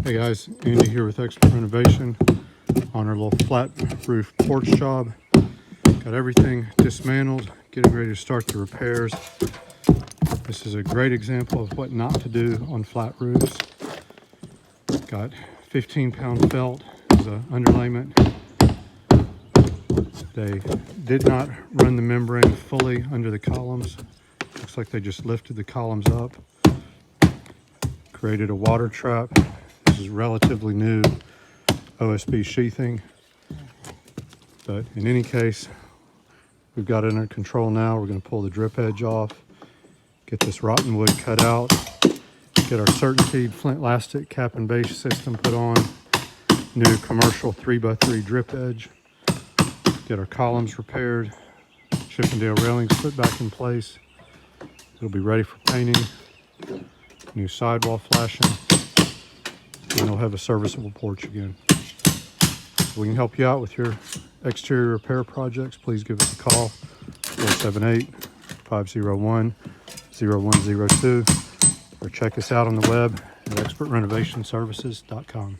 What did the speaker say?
Hey guys, Andy here with Expert Renovation on our little flat roof porch job. Got everything dismantled, getting ready to start the repairs. This is a great example of what not to do on flat roofs. Got 15-pound felt as an underlayment. They did not run the membrane fully under the columns. Looks like they just lifted the columns up. Created a water trap. This is relatively new OSB sheathing, but in any case, we've got it under control now. We're going to pull the drip edge off, get this rotten wood cut out, get our CertainTeed flint lastic cap and base system put on, new commercial 3x3 drip edge, get our columns repaired, Chippendale railings put back in place. It'll be ready for painting, new sidewall flashing, and we'll have a serviceable porch again. If we can help you out with your exterior repair projects, please give us a call, 478-501-0102, or check us out on the web at expertrenovationservices.com.